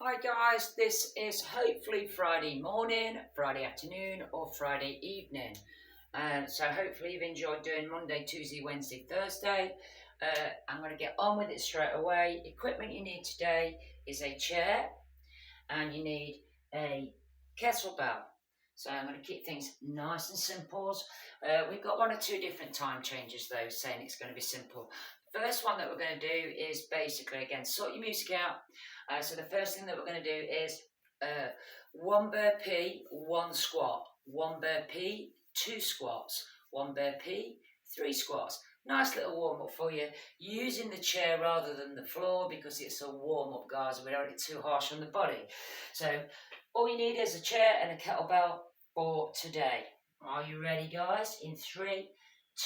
Hi guys, this is hopefully Friday morning, Friday afternoon or Friday evening. So hopefully you've enjoyed doing Monday, Tuesday, Wednesday, Thursday. I'm going to get on with it straight away. Equipment you need today is a chair and you need a kettlebell. So I'm going to keep things nice and simple. We've got one or two different time changes though, saying it's going to be simple. First one that we're going to do is basically, again, sort your music out. So the first thing that we're going to do is one burpee, one squat, one burpee, two squats, one burpee, three squats. Nice little warm-up for you, using the chair rather than the floor because it's a warm-up, guys. We don't get too harsh on the body. So all you need is a chair and a kettlebell for today. Are you ready, guys? In 3,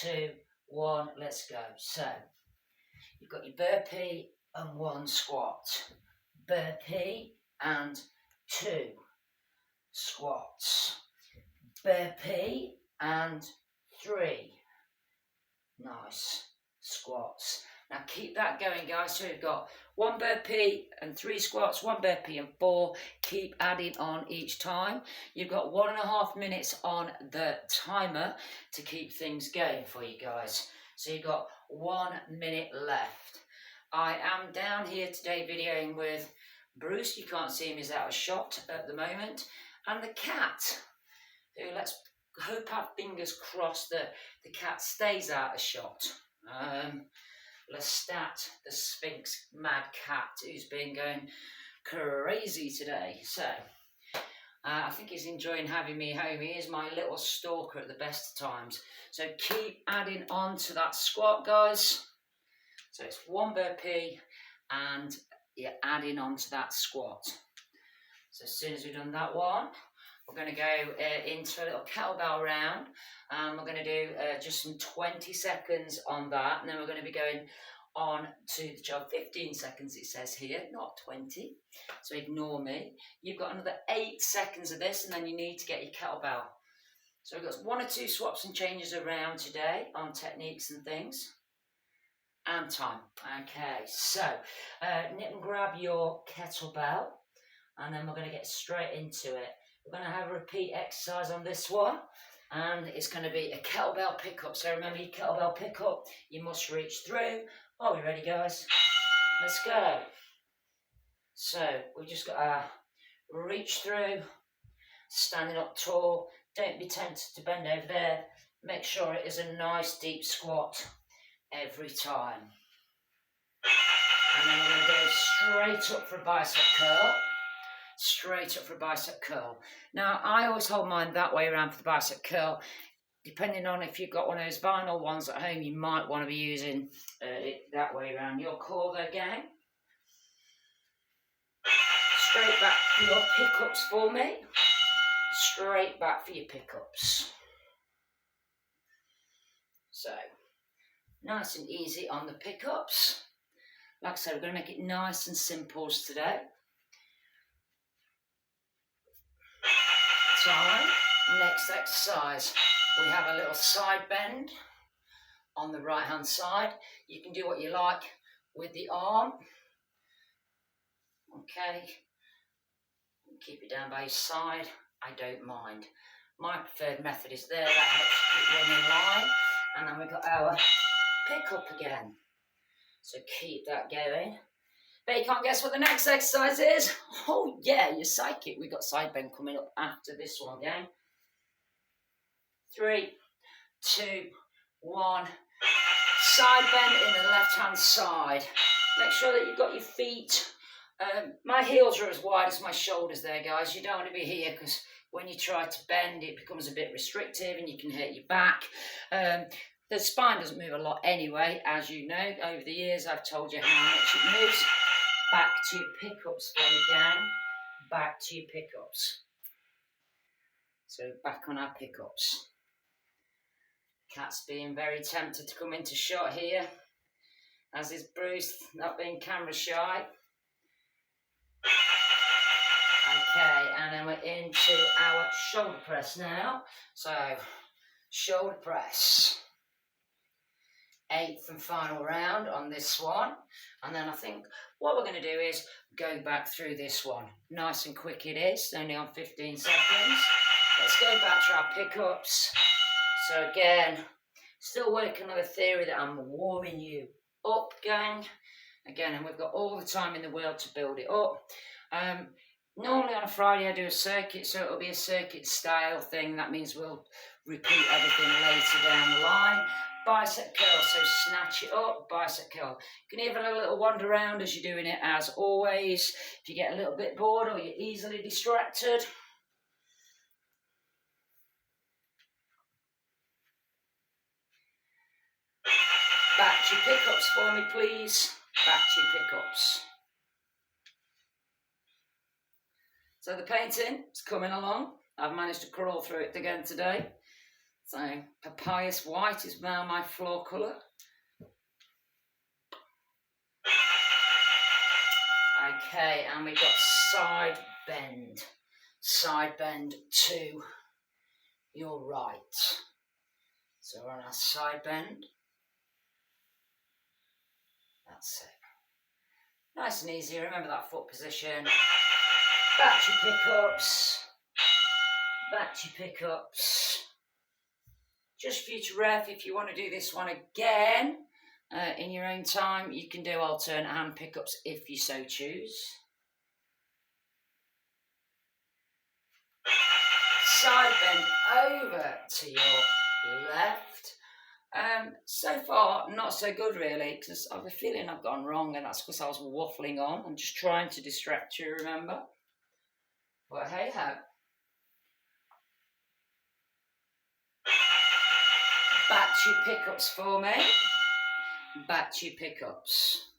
2, 1, let's go. So you've got your burpee and one squat, burpee and two squats, burpee and three nice squats. Now keep that going, guys. So you've got one burpee and three squats, one burpee and four. Keep adding on each time. You've got 1.5 minutes on the timer to keep things going for you guys. So you've got 1 minute left. I am down here today videoing with Bruce. You can't see him, he's out of shot at the moment. And the cat, who let's hope, have fingers crossed that the cat stays out of shot. Lestat, the Sphinx mad cat, who's been going crazy today. So I think he's enjoying having me home. He is my little stalker at the best of times. So keep adding on to that squat, guys. So it's one burpee and you're adding on to that squat. So as soon as we've done that one, we're going to go into a little kettlebell round. We're going to do just some 20 seconds on that. And then we're going to be going on to the job. 15 seconds it says here, not 20. So ignore me. You've got another 8 seconds of this and then you need to get your kettlebell. So we've got 1 or 2 swaps and changes around today on techniques and things. And time. Okay, so nip and grab your kettlebell. And then we're going to get straight into it. We're going to have a repeat exercise on this one, and it's going to be a kettlebell pickup. So remember your kettlebell pickup, you must reach through. Are we ready, guys? Let's go. So we've just got to reach through, standing up tall. Don't be tempted to bend over there. Make sure it is a nice deep squat every time. And then we're going to go straight up for a bicep curl. Straight up for a bicep curl. Now, I always hold mine that way around for the bicep curl. Depending on if you've got one of those vinyl ones at home, you might want to be using it that way around. Your core there, gang. Straight back for your pickups for me. Straight back for your pickups. So, nice and easy on the pickups. Like I said, we're going to make it nice and simple today. Time. Next exercise, we have a little side bend on the right hand side. You can do what you like with the arm. Okay, keep it down by your side. I don't mind. My preferred method is there. That helps keep one in line. And then we've got our pick up again. So keep that going. But you can't guess what the next exercise is? Oh yeah, you're psychic. We've got side bend coming up after this one, gang. 3, 2, 1. Side bend in the left hand side. Make sure that you've got your feet. My heels are as wide as my shoulders there, guys. You don't want to be here because when you try to bend, it becomes a bit restrictive and you can hurt your back. The spine doesn't move a lot anyway, as you know. Over the years, I've told you how much it moves. Back to pickups for you, gang. Back to your pickups. So back on our pickups. Cat's being very tempted to come into shot here, as is Bruce, not being camera shy. Okay, and then we're into our shoulder press now. So, shoulder press. 8th and final round on this one. And then I think what we're going to do is go back through this one. Nice and quick it is, only on 15 seconds. Let's go back to our pickups. So again, still working on the theory that I'm warming you up, gang. Again, and we've got all the time in the world to build it up. Normally on a Friday I do a circuit, so it'll be a circuit style thing. That means we'll repeat everything later down the line. Bicep curl, so snatch it up, bicep curl. You can even have a little wander around as you're doing it, as always. If you get a little bit bored or you're easily distracted. Back to your pickups for me, please. Back to your pickups. So the painting is coming along. I've managed to crawl through it again today. So Papyrus White is now my floor colour. Okay, and we've got side bend. Side bend to your right. So we're on our side bend. That's it. Nice and easy. Remember that foot position. Back to your pickups. Back to your pickups. Just for you to ref, if you want to do this one again in your own time, you can do alternate hand pickups if you so choose. Side bend over to your left. So far, not so good really, because I have a feeling I've gone wrong, and that's because I was waffling on. I'm just trying to distract you, remember? But hey ho. Back to your pickups for me. Back to your pickups.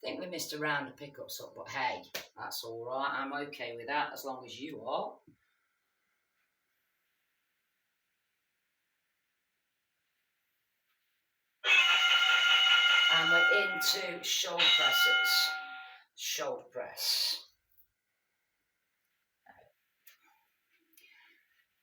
I think we missed a round of pickups up, but hey, that's all right. I'm okay with that as long as you are. And we're into shoulder presses. Shoulder press.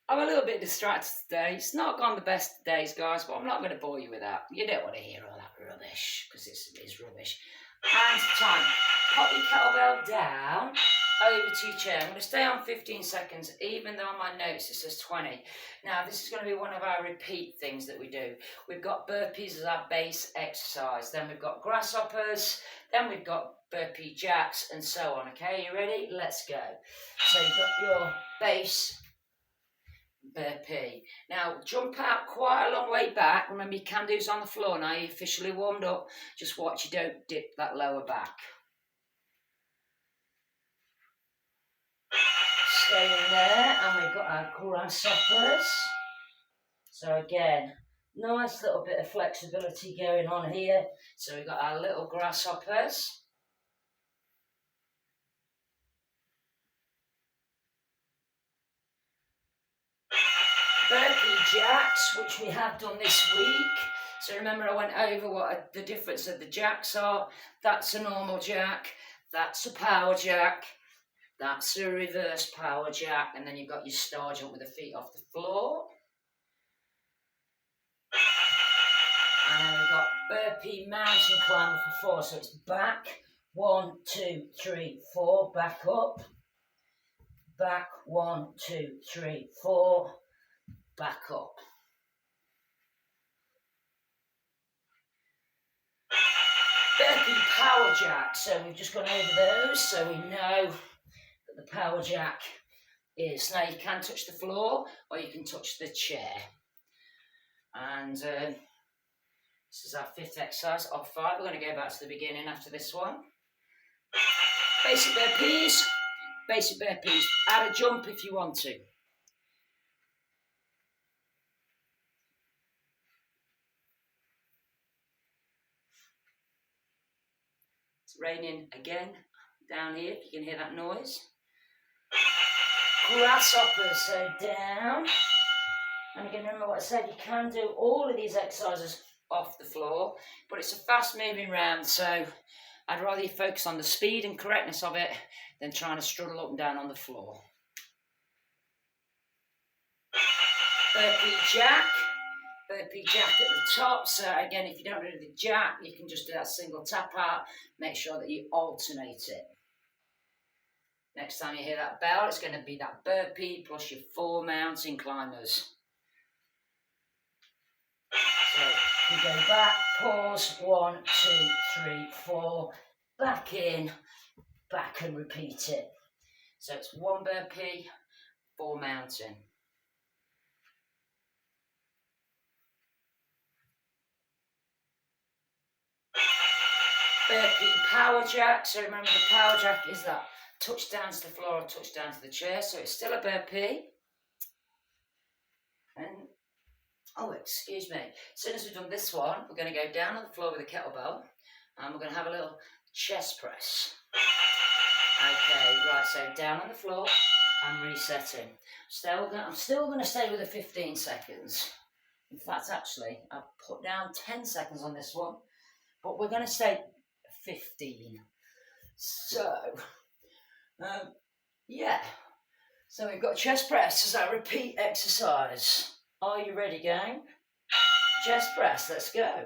I'm a little bit distracted today. It's not gone the best of days, guys, but I'm not going to bore you with that. You don't want to hear all that rubbish, because it's rubbish. Hands time. Pop your kettlebell down, over to your chair. I'm going to stay on 15 seconds, even though on my notes it says 20. Now, this is going to be one of our repeat things that we do. We've got burpees as our base exercise. Then we've got grasshoppers. Then we've got burpee jacks, and so on. Okay, you ready? Let's go. So you've got your base burpee. Now jump out quite a long way back. Remember, your can-do's on the floor now. You're officially warmed up. Just watch you don't dip that lower back. Stay in there, and we've got our grasshoppers. So again, nice little bit of flexibility going on here. So we've got our little grasshoppers. Burpee jacks, which we have done this week. So remember, I went over what the difference of the jacks are. That's a normal jack, that's a power jack, that's a reverse power jack, and then you've got your star jump with the feet off the floor. And then we've got burpee mountain climber for 4. So it's back, 1, 2, 3, 4, back up, back, 1, 2, 3, 4. Back up. Burpee power jack. So we've just gone over those, so we know that the power jack is. Now you can touch the floor or you can touch the chair. And this is our 5th exercise of 5. We're going to go back to the beginning after this one. Basic burpees. Basic burpees. Add a jump if you want to. Raining again down here, if you can hear that noise. Grasshoppers, so down. And again, remember what I said, you can do all of these exercises off the floor, but it's a fast moving round, so I'd rather you focus on the speed and correctness of it than trying to struggle up and down on the floor. Burpee jack. burpee jack at the top. So again, if you don't do the jack, you can just do that single tap out. Make sure that you alternate it. Next time you hear that bell, it's going to be that burpee plus your 4 mountain climbers. So you go back, pause, 1, 2, 3, 4, back in, back and repeat it. So it's 1 burpee, 4 mountain. Burpee power jack. So remember, the power jack is that touch down to the floor or touch down to the chair. So it's still a burpee. And, oh, excuse me. As soon as we've done this one, we're going to go down on the floor with a kettlebell. And we're going to have a little chest press. Okay, right, so down on the floor and resetting. I'm still going to stay with the 15 seconds. In fact, actually, I've put down 10 seconds on this one. But we're going to stay 15. So, yeah. So we've got chest press as our repeat exercise. Are you ready, gang? Chest press, let's go.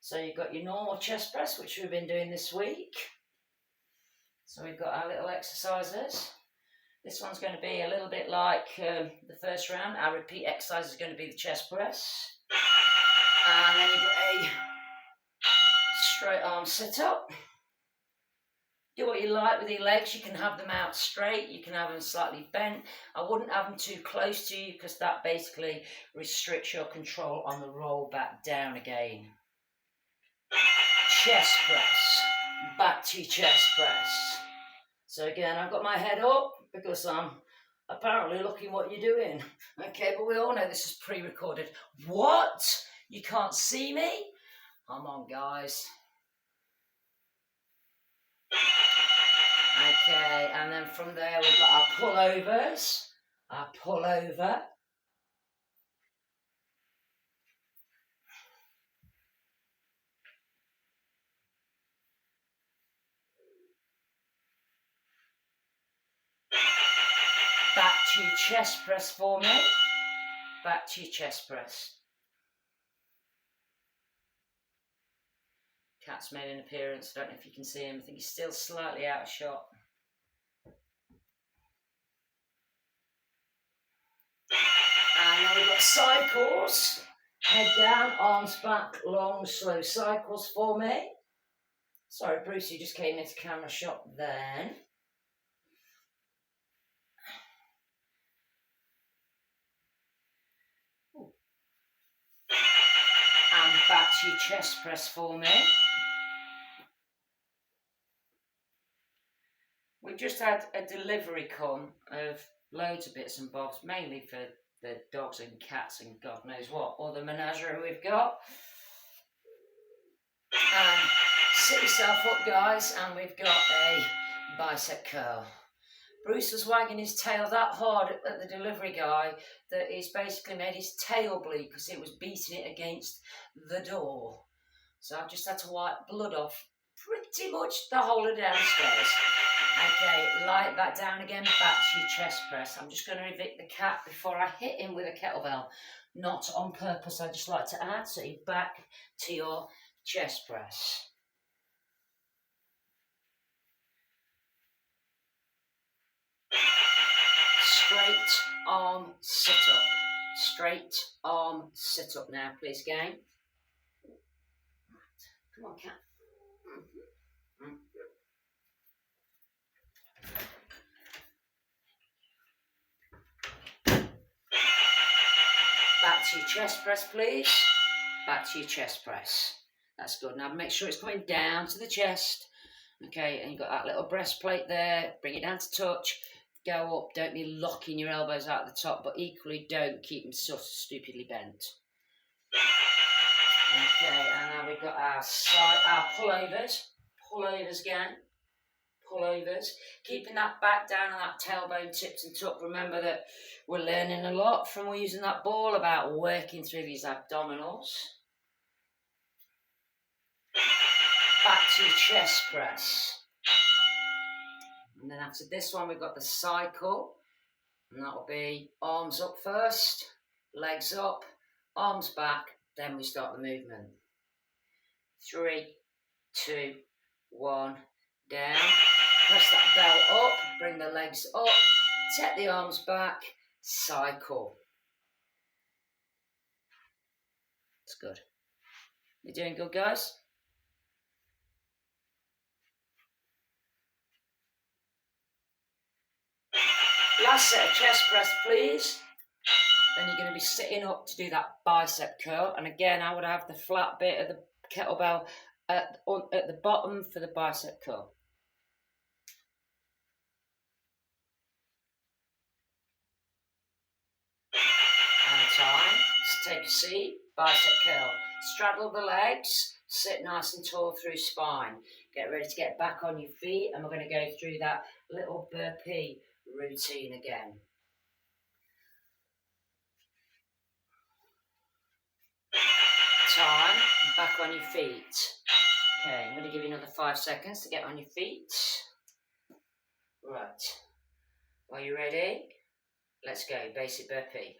So you've got your normal chest press, which we've been doing this week. So we've got our little exercises. This one's going to be a little bit like the first round. Our repeat exercise is going to be the chest press. And then you've got a straight arm sit up. Do what you like with your legs. You can have them out straight, you can have them slightly bent. I wouldn't have them too close to you because that basically restricts your control on the roll back down again. Chest press, back to chest press. So again, I've got my head up because I'm apparently looking what you're doing. Okay, but we all know this is pre-recorded. What? You can't see me? Come on, guys. Okay, and then from there we've got our pullovers. Our pullover. Back to your chest press for me. Back to your chest press. Cat's made an appearance. I don't know if you can see him. I think he's still slightly out of shot. And then we've got cycles. Head down, arms back, long, slow cycles for me. Sorry, Bruce, you just came into camera shot then. And back to your chest press for me. We've just had a delivery come of loads of bits and bobs, mainly for the dogs and cats and God knows what other menagerie we've got. And sit yourself up, guys, and we've got a bicep curl. Bruce was wagging his tail that hard at the delivery guy that he's basically made his tail bleed because it was beating it against the door. So I've just had to wipe blood off pretty much the whole of downstairs. Okay, lie it back down again, back to your chest press. I'm just going to evict the cat before I hit him with a kettlebell. Not on purpose, I just like to add. So you're back to your chest press. Straight arm sit up. Straight arm sit up now, please, gang. Come on, cat. Back to your chest press, please. Back to your chest press. That's good. Now make sure it's coming down to the chest. Okay, and you've got that little breastplate there. Bring it down to touch. Go up. Don't be locking your elbows out the top, but equally don't keep them so stupidly bent. Okay, and now we've got our pullovers. Pullovers again. Pullovers. Keeping that back down and that tailbone tips and tucked. Remember that we're learning a lot from using that ball about working through these abdominals. Back to your chest press. And then after this one, we've got the cycle. And that will be arms up first, legs up, arms back, then we start the movement. 3, 2, 1, down. Press that bell up, bring the legs up, take the arms back, cycle. That's good. You're doing good, guys? Last set of chest press, please. Then you're going to be sitting up to do that bicep curl. And again, I would have the flat bit of the kettlebell at the bottom for the bicep curl. And time. Just take a seat, bicep curl. Straddle the legs, sit nice and tall through spine. Get ready to get back on your feet, and we're going to go through that little burpee routine again. Time, back on your feet. Okay, I'm going to give you another 5 seconds to get on your feet. Right, are you ready? Let's go, basic burpee.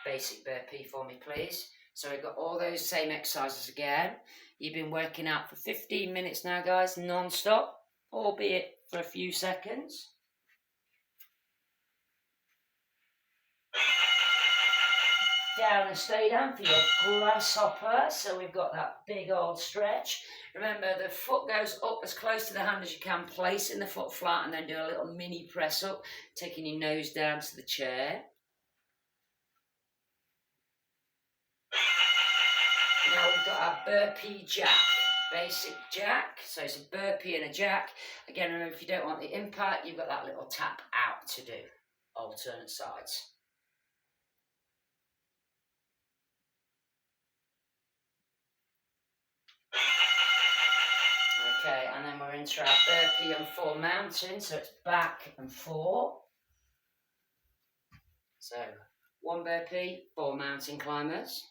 Basic burpee for me, please. So we've got all those same exercises again. You've been working out for 15 minutes now, guys, non-stop, albeit for a few seconds. Down and stay down for your grasshopper. So we've got that big old stretch. Remember, the foot goes up as close to the hand as you can, placing the foot flat, and then do a little mini press up, taking your nose down to the chair. Now we've got our burpee jack, basic jack. So it's a burpee and a jack. Again, remember, if you don't want the impact, you've got that little tap out to do, alternate sides. Okay, and then we're into our burpee and 4 mountain, so it's back and 4. So 1 burpee, 4 mountain climbers.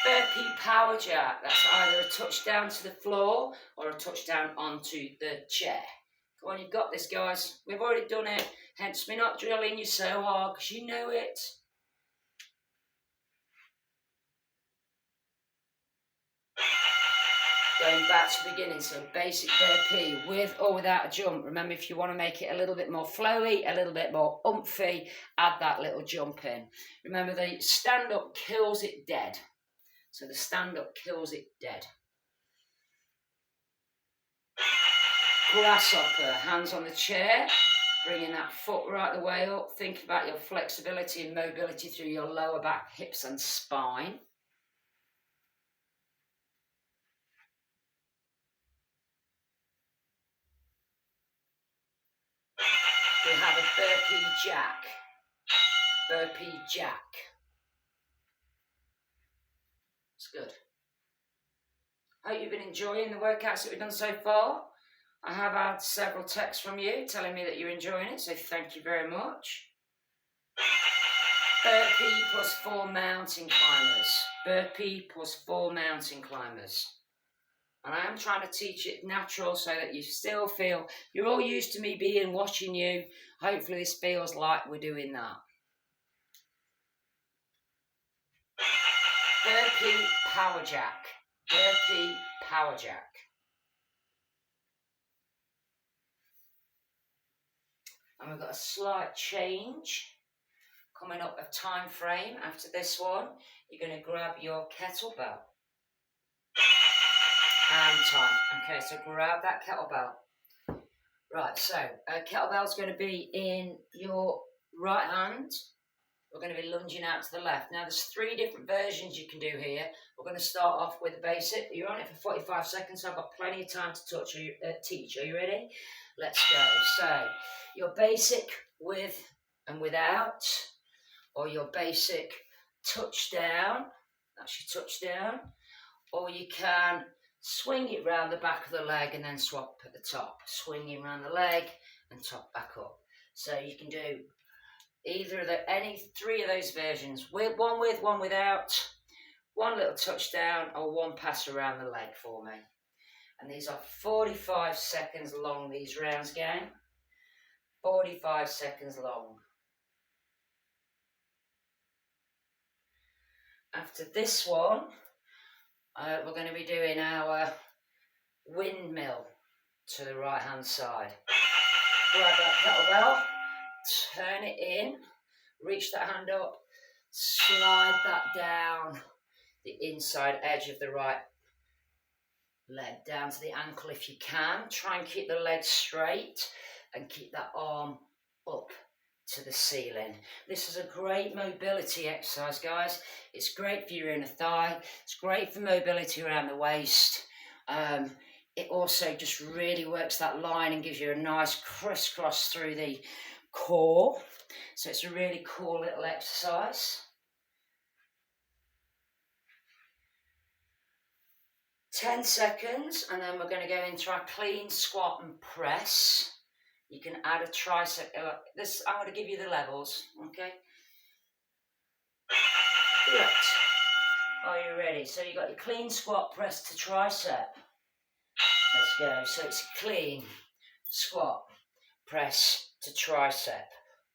Burpee power jack, that's either a touchdown to the floor or a touchdown onto the chair. Come on, you've got this, guys. We've already done it, hence me not drilling you so hard, because you know it. Going back to the beginning, so basic burpee with or without a jump. Remember, if you want to make it a little bit more flowy, a little bit more umphy, add that little jump in. Remember, the stand-up kills it dead. So the stand-up kills it dead. Grasshopper, hands on the chair, bringing that foot right the way up. Think about your flexibility and mobility through your lower back, hips and spine. We have a burpee jack. Burpee jack. It's good. Hope you've been enjoying the workouts that we've done so far. I have had several texts from you telling me that you're enjoying it, so thank you very much. Burpee plus 4 mountain climbers. Burpee plus 4 mountain climbers. And I am trying to teach it natural so that you still feel, you're all used to me watching you. Hopefully this feels like we're doing that. Burpee power jack. Burpee power jack. And we've got a slight change coming up of time frame after this one. You're going to grab your kettlebell. And time. Okay, so grab that kettlebell. Right, so kettlebell's going to be in your right hand. We're going to be lunging out to the left. Now, there's 3 different versions you can do here. We're going to start off with the basic. You're on it for 45 seconds, so I've got plenty of time to teach. Are you ready? Let's go. So, your basic with and without, or your basic touchdown. That's your touchdown. Or you can swing it round the back of the leg and then swap at the top. Swinging around the leg and top back up. So you can do either of any 3 of those versions. One with, one without, 1 little touchdown, or 1 pass around the leg for me. And these are 45 seconds long, these rounds, gang. 45 seconds long. After this one, we're going to be doing our windmill to the right hand side. Grab that kettlebell, turn it in, reach that hand up, slide that down the inside edge of the right leg down to the ankle if you can. Try and keep the leg straight and keep that arm up to the ceiling. This is a great mobility exercise, guys. It's great for your inner thigh. It's great for mobility around the waist. It also just really works that line and gives you a nice crisscross through the core. So it's a really cool little exercise. 10 seconds, and then we're going to go into our clean squat and press. You can add a tricep. This, I'm going to give you the levels, okay? Right. Are you ready? So you've got your clean squat press to tricep. Let's go. So it's clean squat press to tricep.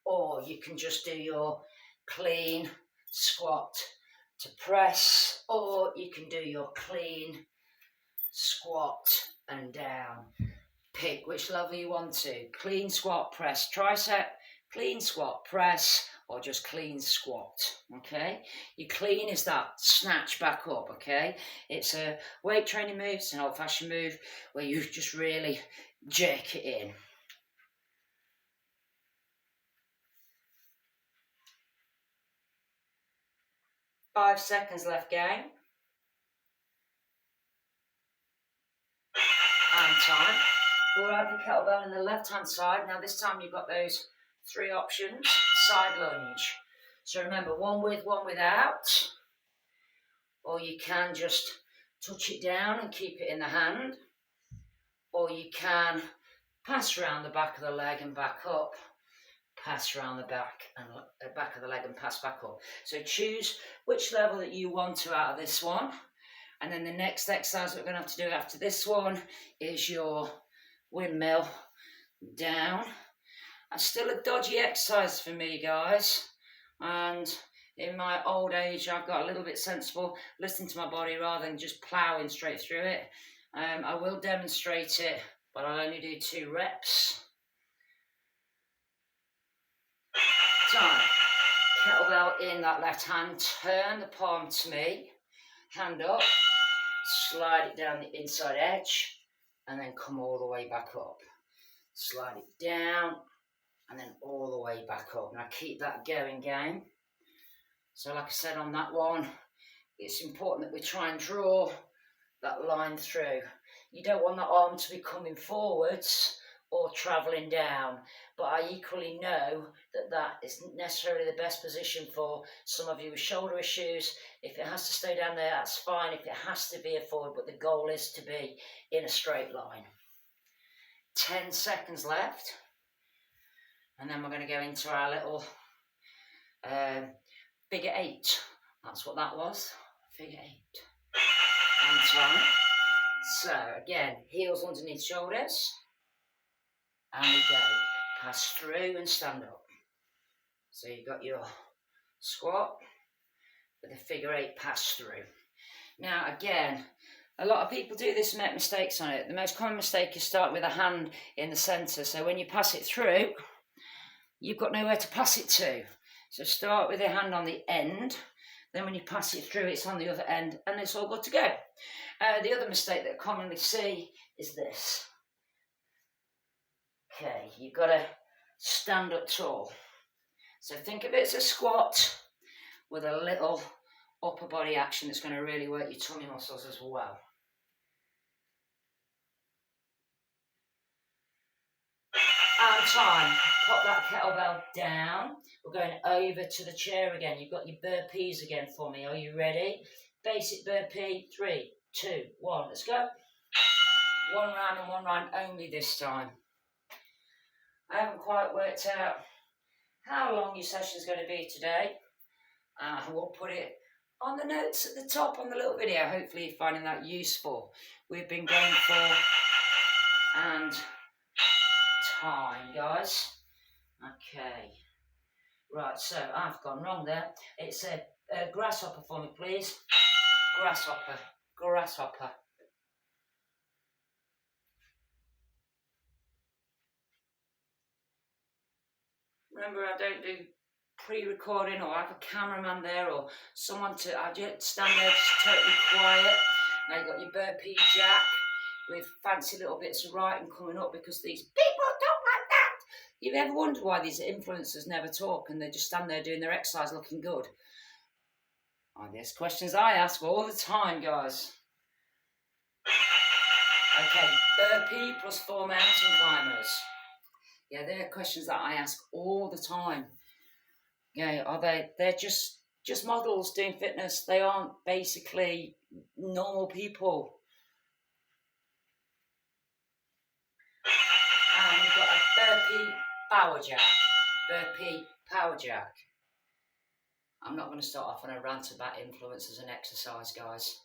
Or you can just do your clean squat to press. Or you can do your clean squat and down. Pick which level you want to. Clean squat, press, tricep, clean squat, press, or just clean squat, okay? Your clean is that snatch back up, okay? It's a weight training move, it's an old-fashioned move where you just really jerk it in. Five seconds left, gang. And time. Grab the kettlebell in the left-hand side. Now this time you've got those three options. Side lunge. So remember, one with, one without. Or you can just touch it down and keep it in the hand. Or you can pass around the back of the leg and back up. Pass around the back of the leg and pass back up. So choose which level that you want to out of this one. And then the next exercise we're going to have to do after this one is your windmill down. It's still a dodgy exercise for me, guys. And in my old age, I've got a little bit sensible, listening to my body rather than just ploughing straight through it. I will demonstrate it, but I'll only do 2 reps. Time. Kettlebell in that left hand. Turn the palm to me. Hand up. Slide it down the inside edge. And then come all the way back up. Slide it down. And then all the way back up. Now keep that going, gang. So like I said on that one, it's important that we try and draw that line through. You don't want the arm to be coming forwards or travelling down, but I equally know that that isn't necessarily the best position for some of you with shoulder issues. If it has to stay down there, that's fine. If it has to be a forward, but the goal is to be in a straight line. 10 seconds left, and then we're going to go into our little figure 8. That's what that was, figure 8. And time. So again, heels underneath shoulders. And we go. Pass through and stand up. So you've got your squat with a figure 8 pass through. Now again, a lot of people do this and make mistakes on it. The most common mistake is start with a hand in the centre. So when you pass it through, you've got nowhere to pass it to. So start with your hand on the end. Then when you pass it through, it's on the other end and it's all good to go. The other mistake that I commonly see is this. Okay, you've got to stand up tall. So think of it as a squat with a little upper body action that's going to really work your tummy muscles as well. And time. Pop that kettlebell down. We're going over to the chair again. You've got your burpees again for me. Are you ready? Basic burpee. 3, 2, 1. Let's go. One round and one round only this time. I haven't quite worked out how long your session is going to be today. We'll put it on the notes at the top on the little video. Hopefully you're finding that useful. We've been going for and time, guys. Okay. Right, so I've gone wrong there. It said grasshopper for me, please. Grasshopper. Grasshopper. Remember, I don't do pre-recording or have a cameraman there or someone to, I just stand there just totally quiet. Now you've got your burpee jack with fancy little bits of writing coming up because these people don't like that. You've ever wondered why these influencers never talk and they just stand there doing their exercise looking good? Oh, there's questions I ask all the time, guys. Okay, burpee plus 4 mountain climbers. Yeah, they're questions that I ask all the time. Yeah, they're just models doing fitness. They aren't basically normal people. And we've got a burpee power jack. Burpee power jack. I'm not going to start off on a rant about influencers and exercise, guys.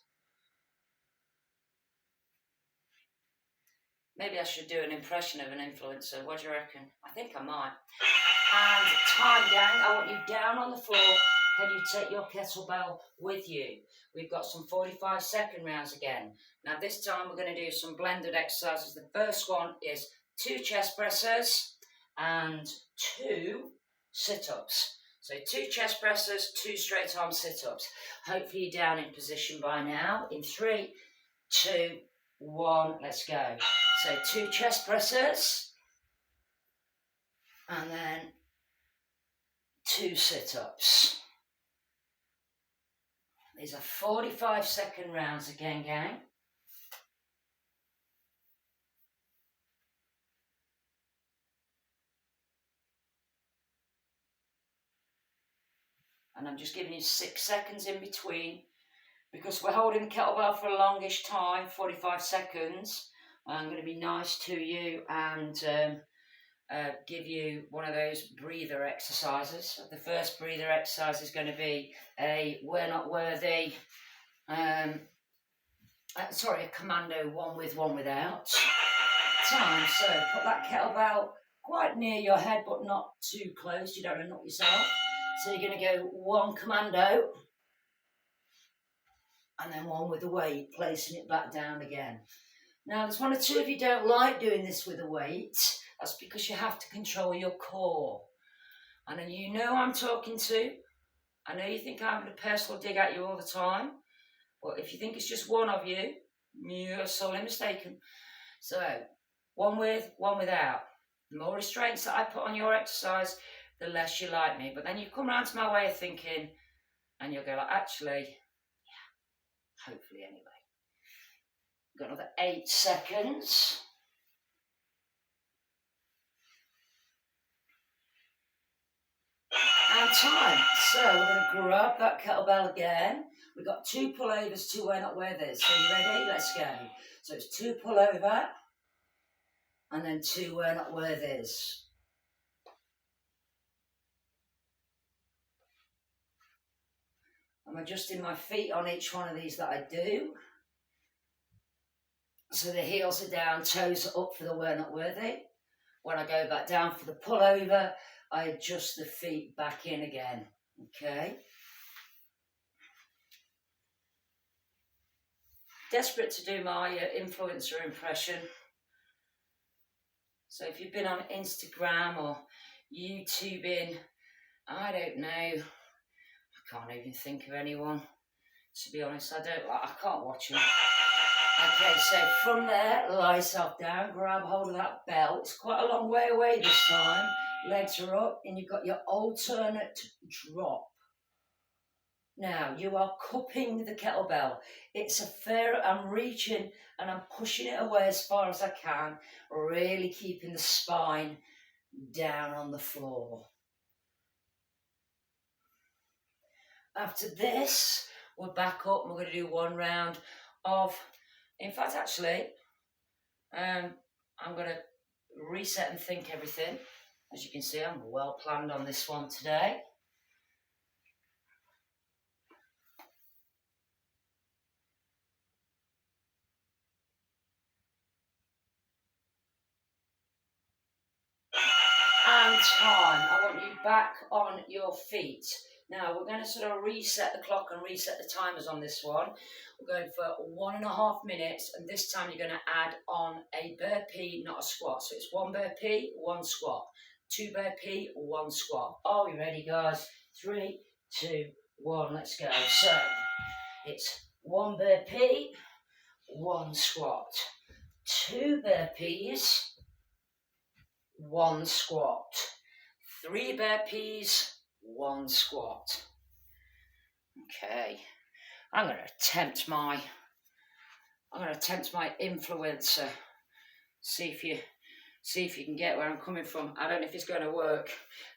Maybe I should do an impression of an influencer. What do you reckon? I think I might. And time, gang. I want you down on the floor. Can you take your kettlebell with you? We've got some 45-second rounds again. Now this time we're going to do some blended exercises. The first one is 2 chest presses and 2 sit-ups. So 2 chest presses, 2 straight arm sit-ups. Hopefully you're down in position by now. In 3, 2, 1, let's go. So 2 chest presses and then 2 sit-ups. These are 45-second rounds again, gang. And I'm just giving you 6 seconds in between because we're holding the kettlebell for a longish time, 45 seconds. I'm going to be nice to you and give you one of those breather exercises. The first breather exercise is going to be a we're not worthy, a commando, one with, one without. Time, so put that kettlebell quite near your head but not too close, you don't want to knock yourself. So you're going to go 1 commando and then 1 with the weight, placing it back down again. Now there's 1 or 2 of you don't like doing this with the weight. That's because you have to control your core. And you know I'm talking to. I know you think I'm having a personal dig at you all the time. But if you think it's just 1 of you, you're sorely mistaken. So 1 with, 1 without. The more restraints that I put on your exercise, the less you like me. But then you come around to my way of thinking and you'll go like, actually, yeah, hopefully anyway. Got another 8 seconds. And time. So we're going to grab that kettlebell again. We've got 2 pullovers, 2 we're not worthies. So you ready? Let's go. So it's 2 pullover and then 2 we're not worthies. I'm adjusting my feet on each one of these that I do. So the heels are down, toes are up for the we're not worthy. When I go back down for the pullover, I adjust the feet back in again. Okay. Desperate to do my influencer impression. So if you've been on Instagram or YouTubing, I don't know. I can't even think of anyone. To be honest, I can't watch them. Okay, so from there, lie yourself down, grab hold of that belt. It's quite a long way away this time. Legs are up and you've got your alternate drop. Now, you are cupping the kettlebell. It's a fair, I'm reaching and I'm pushing it away as far as I can, really keeping the spine down on the floor. After this, we're back up and we're going to do 1 round of, in fact, actually, I'm going to reset and think everything. As you can see, I'm well planned on this one today. And time. I want you back on your feet. Now we're going to sort of reset the clock and reset the timers on this one. We're going for 1.5 minutes, and this time you're going to add on a burpee, not a squat. So it's 1 burpee, 1 squat, 2 burpee, 1 squat. Are we ready, guys? 3, 2, 1, let's go. So it's 1 burpee, 1 squat, 2 burpees, 1 squat, 3 burpees, 1 squat. Okay, I'm going to attempt my influencer. See if you can get where I'm coming from. I don't know if it's going to work,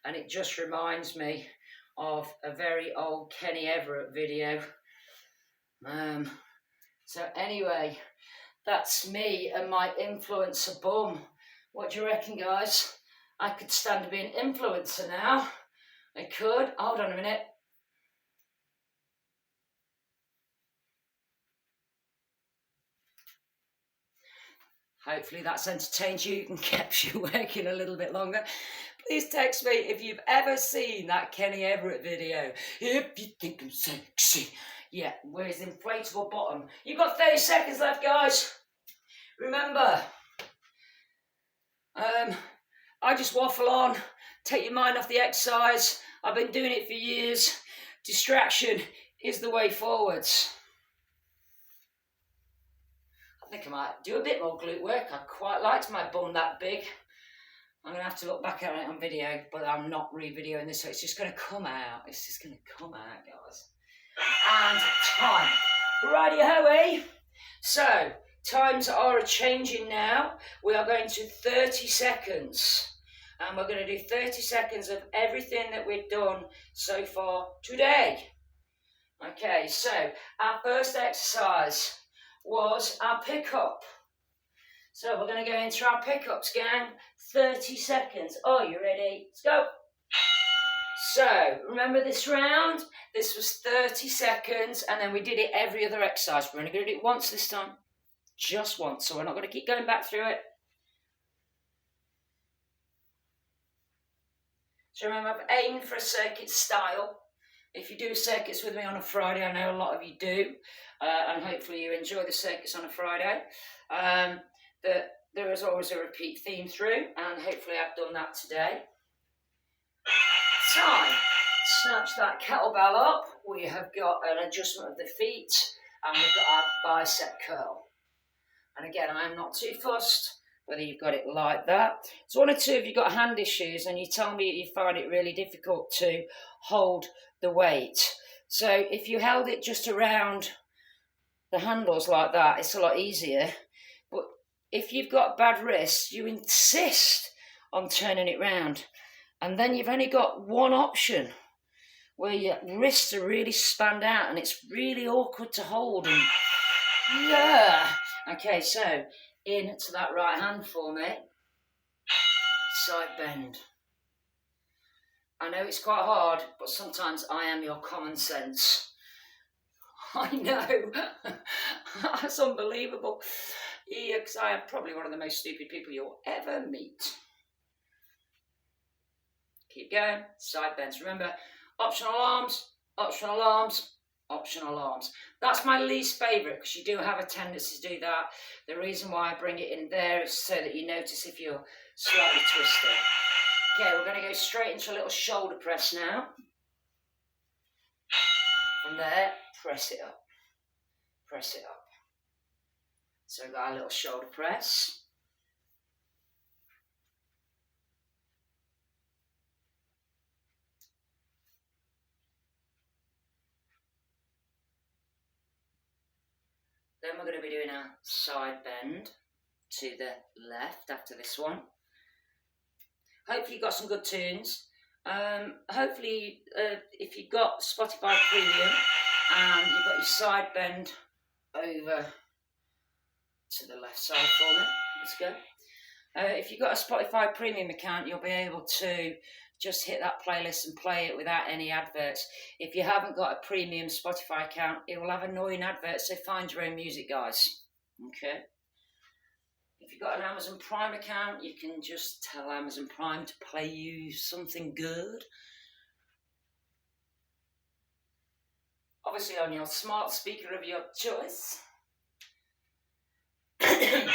and it just reminds me of a very old Kenny Everett video. So anyway, that's me and my influencer bum. What do you reckon, guys? I could stand to be an influencer now. I could. Hold on a minute. Hopefully that's entertained you and kept you working a little bit longer. Please text me if you've ever seen that Kenny Everett video. If you think I'm sexy. Yeah, with his inflatable bottom. You've got 30 seconds left, guys. Remember, I just waffle on, take your mind off the exercise. I've been doing it for years. Distraction is the way forwards. I think I might do a bit more glute work. I quite liked my bum that big. I'm going to have to look back at it on video, but I'm not re-videoing this, so it's just going to come out. It's just going to come out, guys. And time. Righty-ho, eh? So, times are changing now. We are going to 30 seconds. And we're going to do 30 seconds of everything that we've done so far today. Okay, so our first exercise was our pickup. So we're going to go into our pickups, gang. 30 seconds. Are you ready? Let's go. So, remember this round? This was 30 seconds, and then we did it every other exercise. We're only going to do it once this time. Just once, so we're not going to keep going back through it. So remember, I'm aiming for a circuit style. If you do circuits with me on a Friday, I know a lot of you do, and hopefully you enjoy the circuits on a Friday. There is always a repeat theme through, and hopefully I've done that today. Time. Snatch that kettlebell up. We have got an adjustment of the feet, and we've got our bicep curl. And again, I'm not too fussed whether you've got it like that. So 1 or 2 of you got hand issues, and you tell me you find it really difficult to hold the weight. So if you held it just around the handles like that, it's a lot easier. But if you've got bad wrists, you insist on turning it round. And then you've only got one option where your wrists are really spanned out and it's really awkward to hold. And yeah. Okay, so into that right hand for me. Side bend. I know it's quite hard, but sometimes I am your common sense. I know. That's unbelievable. Yeah, because I am probably one of the most stupid people you'll ever meet. Keep going. Side bends. Remember, optional arms, optional arms, optional arms. That's my least favourite because you do have a tendency to do that. The reason why I bring it in there is so that you notice if you're slightly twisted. Okay, we're going to go straight into a little shoulder press now. From there, press it up. Press it up. So we've got our little shoulder press. Then we're going to be doing a side bend to the left after this one. Hopefully you've got some good tunes. Hopefully if you've got Spotify Premium and you've got your side bend over to the left side for me. Let's go. If you've got a Spotify Premium account, you'll be able to just hit that playlist and play it without any adverts. If you haven't got a premium Spotify account, it will have annoying adverts, so find your own music, guys. Okay. If you've got an Amazon Prime account, you can just tell Amazon Prime to play you something good. Obviously on your smart speaker of your choice. Time.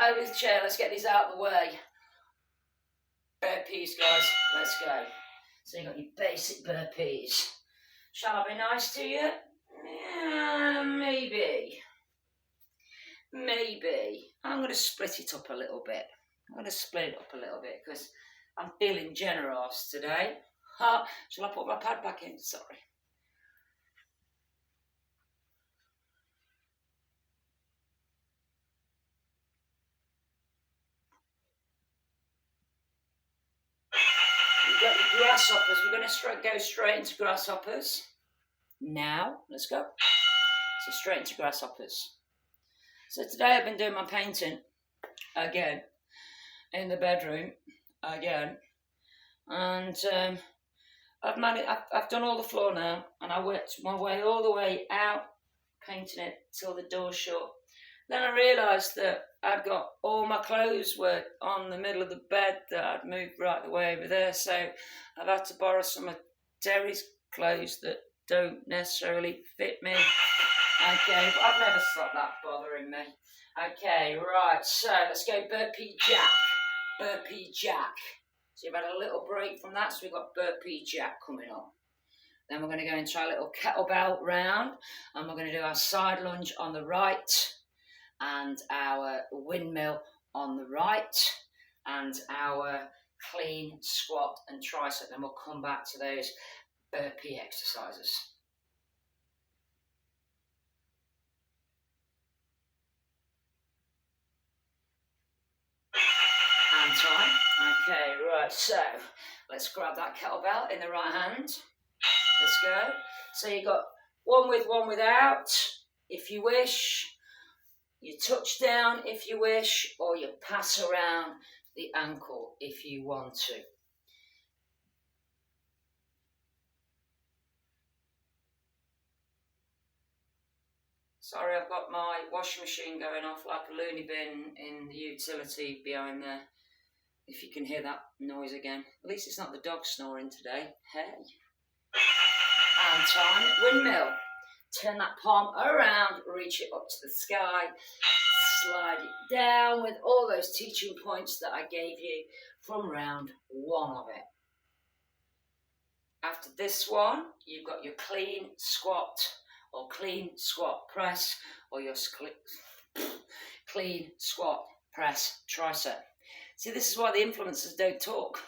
Over the chair, let's get these out of the way. Burpees, guys, let's go. So you've got your basic burpees. Shall I be nice to you? Yeah, maybe. Maybe. I'm going to split it up a little bit. Because I'm feeling generous today. Shall I put my pad back in? Sorry. You've got your grasshoppers. We're going to go straight into grasshoppers. Now, let's go. So straight into grasshoppers. So today I've been doing my painting again in the bedroom again, and I've done all the floor now, and I worked my way all the way out, painting it till the door's shut. Then I realised that I'd got all my clothes were on the middle of the bed that I'd moved right the way over there, so I've had to borrow some of Terry's clothes that don't necessarily fit me. Okay, but I've never stopped that bothering me. Okay, right, so let's go burpee jack. Burpee jack. So you've had a little break from that, so we've got burpee jack coming on. Then we're going to go and try a little kettlebell round, and we're going to do our side lunge on the right, and our windmill on the right, and our clean squat and tricep. Then we'll come back to those burpee exercises. And time. Okay, right, so let's grab that kettlebell in the right hand. Let's go. So you've got one with, one without, if you wish. You touch down if you wish, or you pass around the ankle if you want to. Sorry, I've got my washing machine going off like a loony bin in the utility behind there. If you can hear that noise again. At least it's not the dog snoring today. Hey. And time. Windmill. Turn that palm around, reach it up to the sky, slide it down with all those teaching points that I gave you from round one of it. After this one, you've got your clean squat or clean squat press, or your clean squat press tricep. See, this is why the influencers don't talk.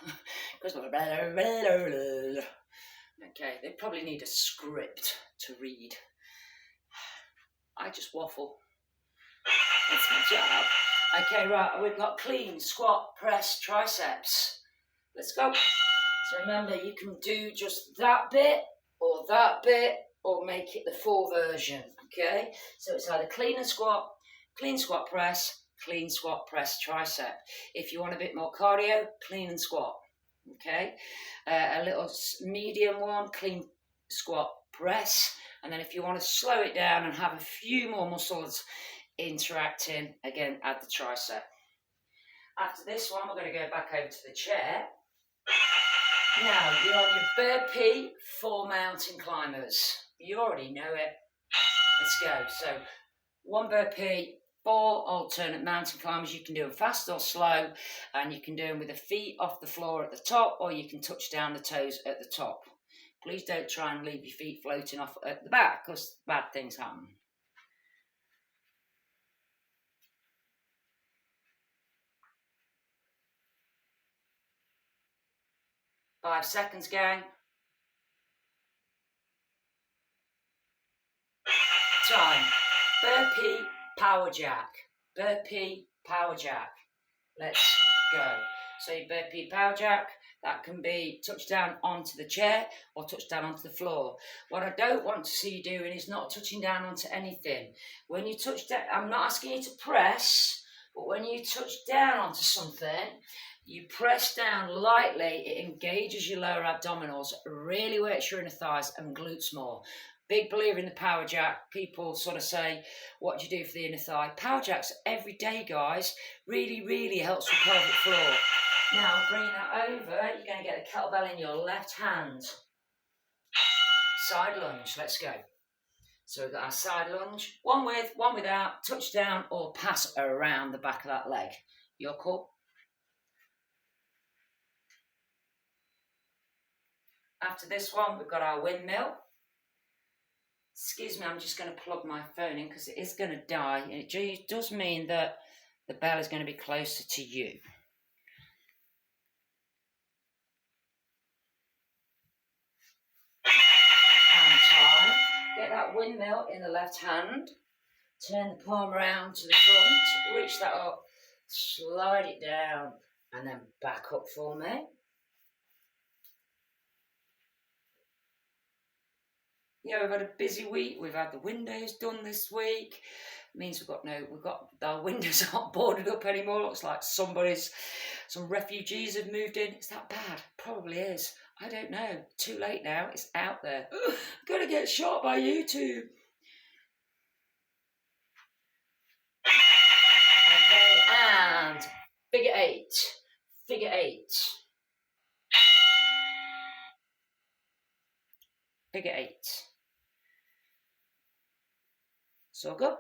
Okay, they probably need a script to read. I just waffle. That's my job. Okay, right, we've got clean squat press triceps. Let's go. So remember, you can do just that bit, or make it the full version, okay? So it's either clean squat press tricep. If you want a bit more cardio, clean and squat, okay? A little medium one, clean squat press. And then if you want to slow it down and have a few more muscles interacting, again, add the tricep. After this one, we're going to go back over to the chair. Now, you're on your burpee for mountain climbers. You already know it. Let's go. So, one burpee, 4 alternate mountain climbers. You can do them fast or slow, and you can do them with the feet off the floor at the top, or you can touch down the toes at the top. Please don't try and leave your feet floating off at the back, because bad things happen. Five seconds, gang. Time. Burpee, power jack. Burpee, power jack. Let's go. So you burpee, power jack. That can be touch down onto the chair or touch down onto the floor. What I don't want to see you doing is not touching down onto anything. When you touch down, I'm not asking you to press, but when you touch down onto something, you press down lightly, it engages your lower abdominals, really works your inner thighs and glutes more. Big believer in the power jack. People sort of say, what do you do for the inner thigh? Power jacks every day, guys. Really, really helps with pelvic floor. Now, bringing that over, you're going to get the kettlebell in your left hand. Side lunge, let's go. So we've got our side lunge, one with, one without, touch down or pass around the back of that leg. Your call. After this one, we've got our windmill. Excuse me, I'm just going to plug my phone in because it is going to die. And it does mean that the bell is going to be closer to you. Hand time. Get that windmill in the left hand. Turn the palm around to the front. Reach that up. Slide it down. And then back up for me. Yeah, we've had a busy week. We've had the windows done this week. It means we've got our windows aren't boarded up anymore. Looks like some refugees have moved in. Is that bad? Probably is. I don't know. Too late now. It's out there. I'm gonna get shot by YouTube. Okay, and figure eight. Figure eight. Figure eight. So go.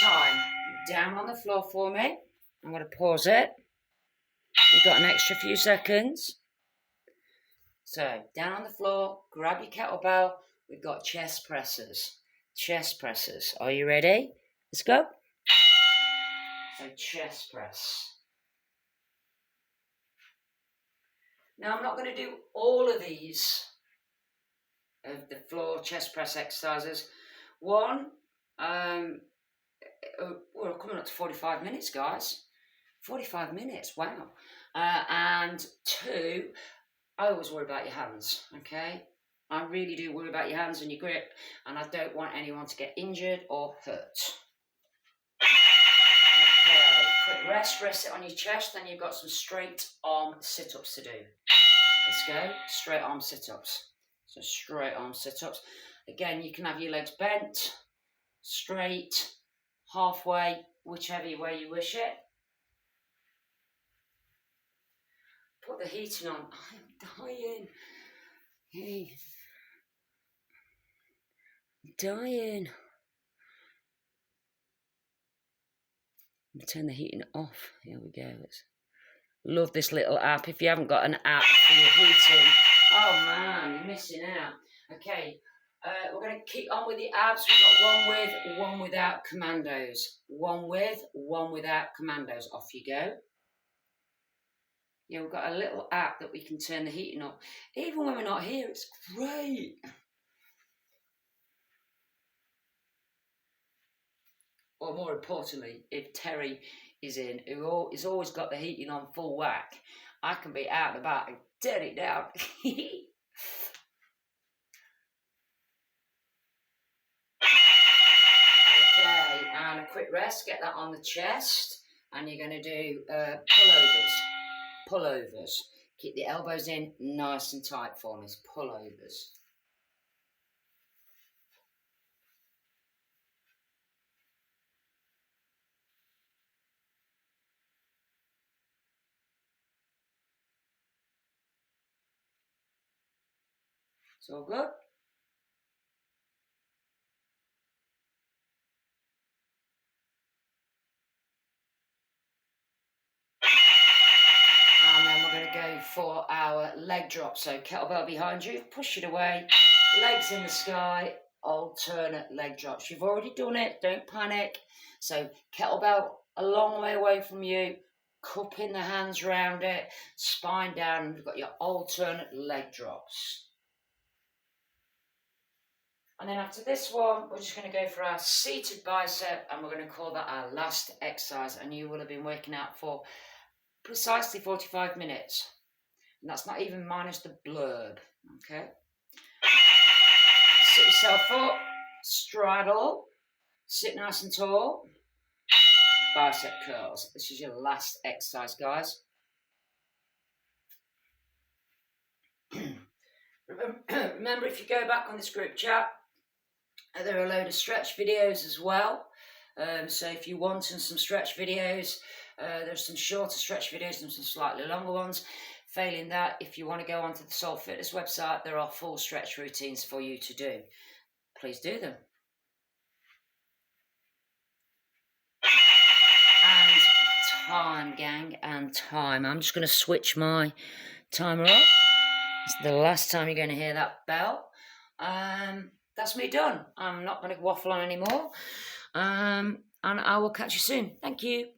Time. Down on the floor for me. I'm going to pause it. We've got an extra few seconds. So, down on the floor, grab your kettlebell. We've got chest presses. Chest presses. Are you ready? Let's go. So, chest press. Now, I'm not going to do all of these of the floor chest press exercises. One, we're coming up to 45 minutes, guys. 45 minutes, wow. And two, I always worry about your hands, okay? I really do worry about your hands and your grip, and I don't want anyone to get injured or hurt. Okay, quick rest it on your chest, then you've got some straight arm sit-ups to do. Let's go, straight arm sit-ups. So straight arm sit-ups. Again, you can have your legs bent, straight, halfway, whichever way you wish it. Put the heating on. I'm dying. Hey. I'm dying. I'm going to turn the heating off. Here we go. Love this little app. If you haven't got an app for your heating, oh man, you're missing out. Okay, we're going to keep on with the abs. We've got one with, one without commandos. One with, one without commandos. Off you go. Yeah, we've got a little app that we can turn the heating on. Even when we're not here, it's great. Or more importantly, if Terry is in, who is always got the heating on full whack, I can be out and about and turn it down. Okay, and a quick rest. Get that on the chest. And you're going to do pullovers. Pullovers. Keep the elbows in nice and tight for me. Pullovers. It's all good. And then we're going to go for our leg drop. So kettlebell behind you, push it away, legs in the sky, alternate leg drops. You've already done it, don't panic. So kettlebell a long way away from you, cupping the hands around it, spine down, and you've got your alternate leg drops. And then after this one, we're just going to go for our seated bicep, and we're going to call that our last exercise. And you will have been working out for precisely 45 minutes. And that's not even minus the blurb, okay? Sit yourself up, straddle, sit nice and tall, bicep curls. This is your last exercise, guys. Remember, if you go back on this group chat, there are a load of stretch videos as well. So if you want some stretch videos, there's some shorter stretch videos and some slightly longer ones. Failing that, if you want to go onto the Soul Fitness website, there are full stretch routines for you to do. Please do them. And time, gang, and time. I'm just going to switch my timer up. It's the last time you're going to hear that bell. That's me done. I'm not going to waffle on anymore. And I will catch you soon. Thank you.